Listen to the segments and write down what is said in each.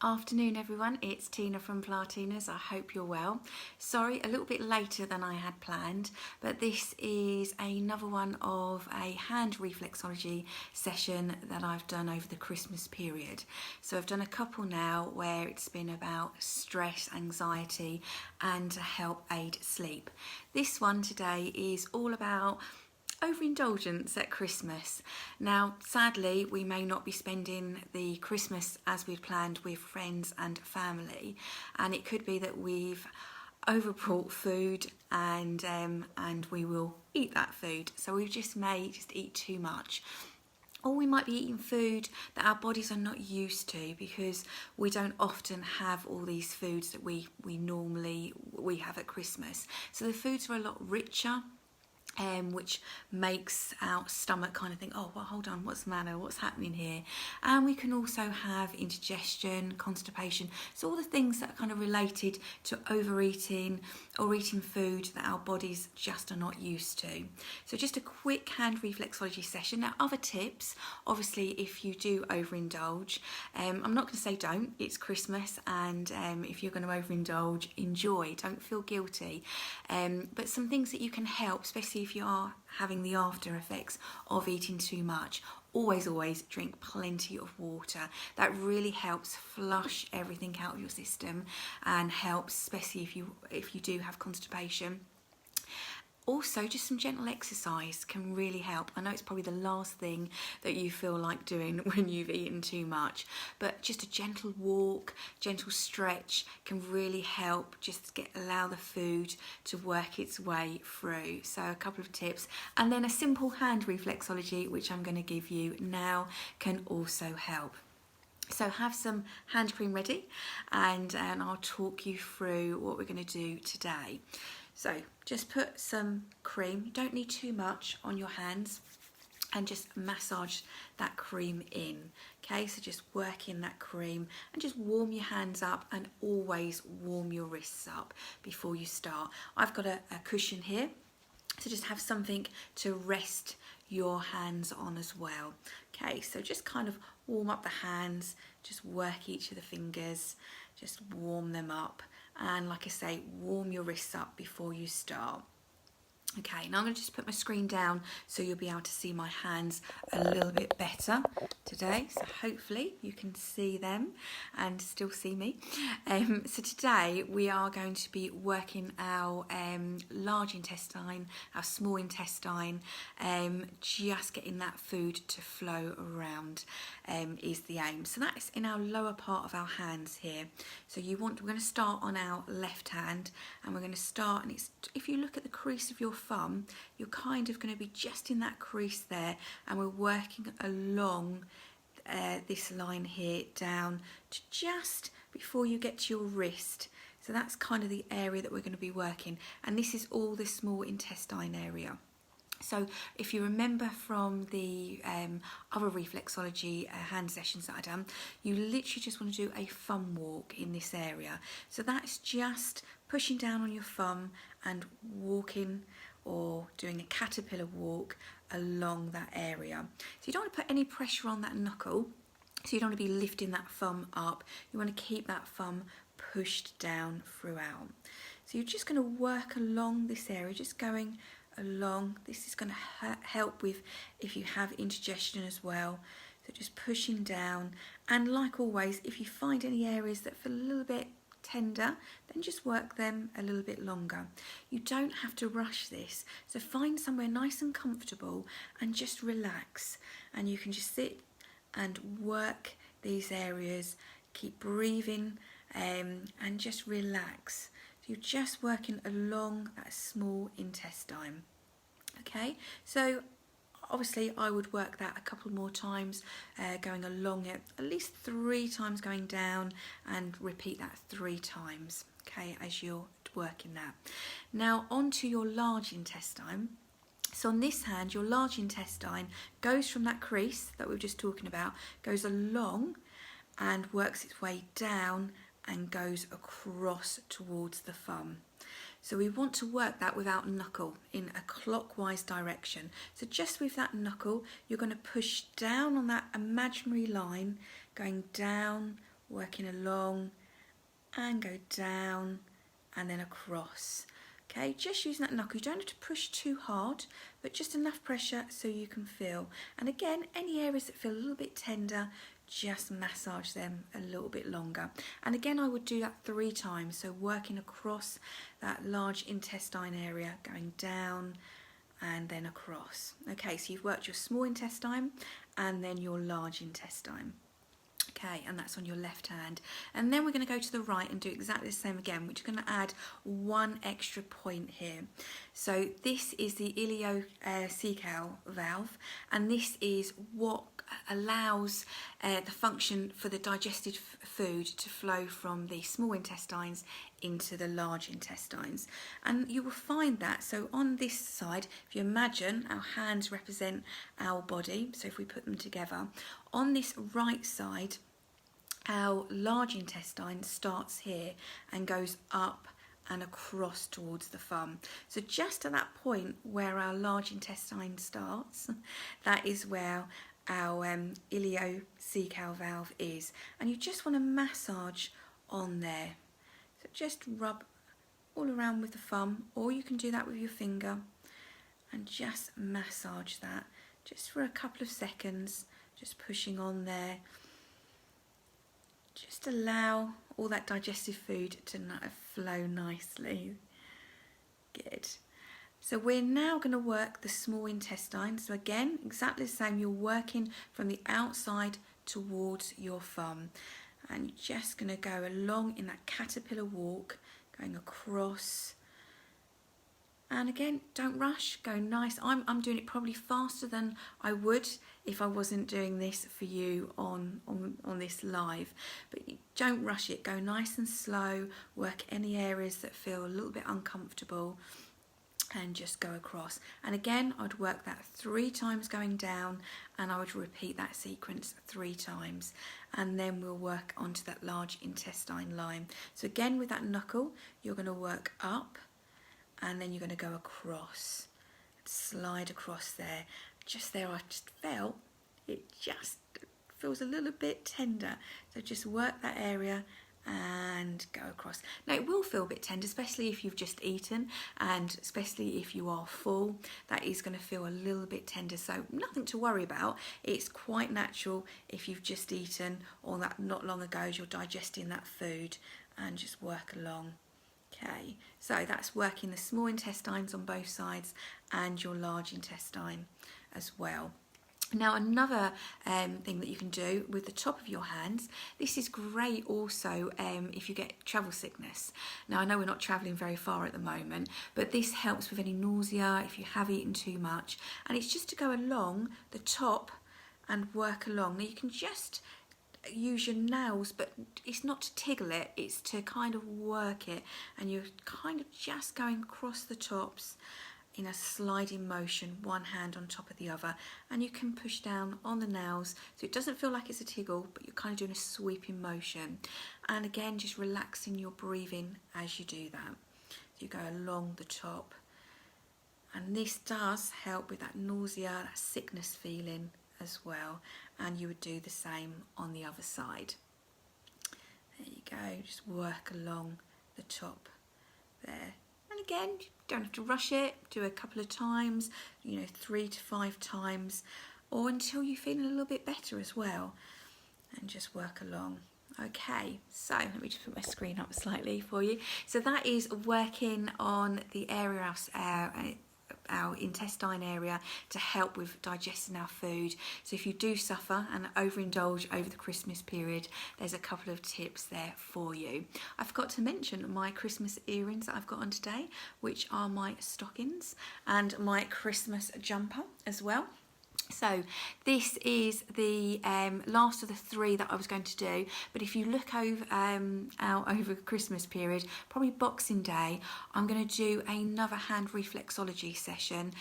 Afternoon everyone, it's Tina from Platinas. I hope you're well. Sorry, a little bit later than I had planned, but this is another one of a hand reflexology session that I've done over the Christmas period. So I've done a couple now where it's been about stress, anxiety and to help aid sleep. This one today is all about overindulgence at Christmas. Now, sadly, we may not be spending the Christmas as we'd planned with friends and family, and it could be that we've overbought food and we will eat that food. So we may eat too much. Or we might be eating food that our bodies are not used to because we don't often have all these foods that we normally have at Christmas. So the foods are a lot richer, which makes our stomach kind of think, oh, well, hold on, what's the matter? What's happening here? And we can also have indigestion, constipation, so all the things that are kind of related to overeating or eating food that our bodies just are not used to. So just a quick hand reflexology session. Now, other tips, obviously, if you do overindulge, I'm not going to say don't, it's Christmas, and if you're going to overindulge, enjoy, don't feel guilty. But some things that you can help, especially if you are having the after effects of eating too much, always drink plenty of water. That really helps flush everything out of your system and helps, especially if you do have constipation. Also, just some gentle exercise can really help. I know it's probably the last thing that you feel like doing when you've eaten too much, but just a gentle walk, gentle stretch can really help just allow the food to work its way through. So a couple of tips, and then a simple hand reflexology, which I'm going to give you now, can also help. So have some hand cream ready, and I'll talk you through what we're going to do today. So just put some cream, you don't need too much, on your hands and just massage that cream in. Okay, so just work in that cream and just warm your hands up, and always warm your wrists up before you start. I've got a cushion here, so just have something to rest your hands on as well. Okay, so just kind of warm up the hands, just work each of the fingers, just warm them up. And like I say, warm your wrists up before you start. Okay, now I'm going to just put my screen down so you'll be able to see my hands a little bit better today. So hopefully you can see them and still see me. So today we are going to be working our large intestine, our small intestine, just getting that food to flow around is the aim. So that's in our lower part of our hands here. So we're going to start on our left hand, and we're going to start, and if you look at the crease of your thumb, you're kind of going to be just in that crease there, and we're working along this line here down to just before you get to your wrist. So that's kind of the area that we're going to be working, and this is all the small intestine area. So if you remember from the other reflexology hand sessions that I've done, you literally just want to do a thumb walk in this area. So that's just pushing down on your thumb and walking, or doing a caterpillar walk along that area. So you don't want to put any pressure on that knuckle, so you don't want to be lifting that thumb up. You want to keep that thumb pushed down throughout. So you're just going to work along this area, just going along. This is going to help with if you have indigestion as well. So just pushing down, and like always, if you find any areas that feel a little bit tender, then just work them a little bit longer. You don't have to rush this, so find somewhere nice and comfortable and just relax, and you can just sit and work these areas. Keep breathing and just relax. You're just working along that small intestine. Okay, so obviously I would work that a couple more times, going along it, at least 3 times going down, and repeat that 3 times, okay, as you're working that. Now onto your large intestine. So on this hand, your large intestine goes from that crease that we were just talking about, goes along and works its way down and goes across towards the thumb. So we want to work that without knuckle, in a clockwise direction. So just with that knuckle, you're going to push down on that imaginary line, going down working along and go down and then across. Okay, just using that knuckle. You don't have to push too hard, but just enough pressure so you can feel. And again, any areas that feel a little bit tender, just massage them a little bit longer. And again, I would do that 3 times. So working across that large intestine area, going down and then across. Okay, so you've worked your small intestine and then your large intestine. Okay, and that's on your left hand. And then we're going to go to the right and do exactly the same again, which is going to add 1 extra point here. So this is the ileocecal valve, and this is what allows the function for the digested food to flow from the small intestines into the large intestines. And you will find that, so on this side, if you imagine our hands represent our body, so if we put them together, on this right side, our large intestine starts here and goes up and across towards the thumb. So just at that point where our large intestine starts, that is where our ileocecal valve is. And you just want to massage on there. So just rub all around with the thumb, or you can do that with your finger, and just massage that just for a couple of seconds, just pushing on there. Just allow all that digestive food to flow nicely. Good. So we're now going to work the small intestine. So again, exactly the same. You're working from the outside towards your thumb. And you're just going to go along in that caterpillar walk, going across. And again, don't rush, go nice. I'm doing it probably faster than I would if I wasn't doing this for you on this live. But don't rush it, go nice and slow, work any areas that feel a little bit uncomfortable and just go across. And again, I'd work that 3 times going down, and I would repeat that sequence 3 times. And then we'll work onto that large intestine line. So again, with that knuckle, you're going to work up, and then you're going to go across, slide across there. Just there, I just felt it just feels a little bit tender. So just work that area and go across. Now it will feel a bit tender, especially if you've just eaten, and especially if you are full, that is going to feel a little bit tender. So nothing to worry about. It's quite natural if you've just eaten, or that not long ago as you're digesting that food, and just work along. Okay, so that's working the small intestines on both sides and your large intestine as well. Now another thing that you can do with the top of your hands, this is great also if you get travel sickness. Now I know we're not travelling very far at the moment, but this helps with any nausea if you have eaten too much. And it's just to go along the top and work along. Now you can just use your nails, but it's not to tickle it, it's to kind of work it, and you're kind of just going across the tops in a sliding motion, one hand on top of the other, and you can push down on the nails so it doesn't feel like it's a tickle, but you're kind of doing a sweeping motion. And again, just relaxing your breathing as you do that. So you go along the top, and this does help with that nausea, that sickness feeling as well. And you would do the same on the other side. There you go, just work along the top there. And again, you don't have to rush it, do a couple of times, 3 to 5 times, or until you feel a little bit better as well, and just work along. Okay, so let me just put my screen up slightly for you. So that is working on the area, our intestine area, to help with digesting our food. So if you do suffer and overindulge over the Christmas period, there's a couple of tips there for you. I forgot to mention my Christmas earrings that I've got on today, which are my stockings, and my Christmas jumper as well. So this is the last of the 3 that I was going to do, but if you look over over the Christmas period, probably Boxing Day, I'm going to do another hand reflexology session,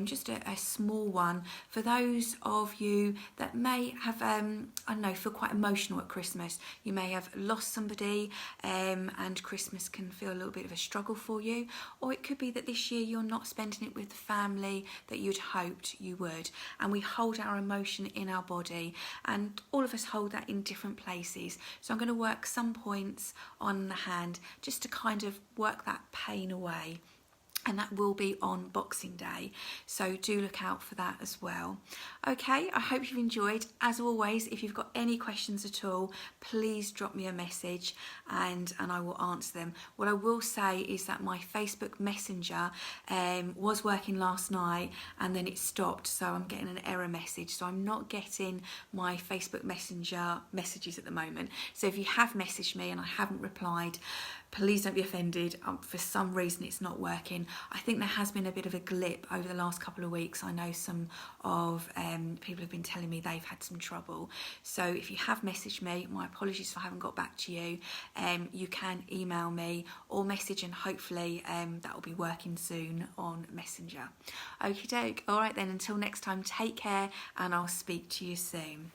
just a small one for those of you that may have, I don't know, feel quite emotional at Christmas. You may have lost somebody, and Christmas can feel a little bit of a struggle for you, or it could be that this year you're not spending it with the family that you'd hoped you would. and we hold our emotion in our body, and all of us hold that in different places. So I'm going to work some points on the hand just to kind of work that pain away, and that will be on Boxing Day, so do look out for that as well. Okay, I hope you've enjoyed. As always, if you've got any questions at all, please drop me a message and I will answer them. What I will say is that my Facebook Messenger was working last night and then it stopped, so I'm getting an error message, so I'm not getting my Facebook Messenger messages at the moment. So if you have messaged me and I haven't replied, please don't be offended. For some reason it's not working. I think there has been a bit of a glip over the last couple of weeks. I know some of people have been telling me they've had some trouble. So if you have messaged me, my apologies if I haven't got back to you. You can email me or message, and hopefully that will be working soon on Messenger. Okie doke. All right then, until next time, take care and I'll speak to you soon.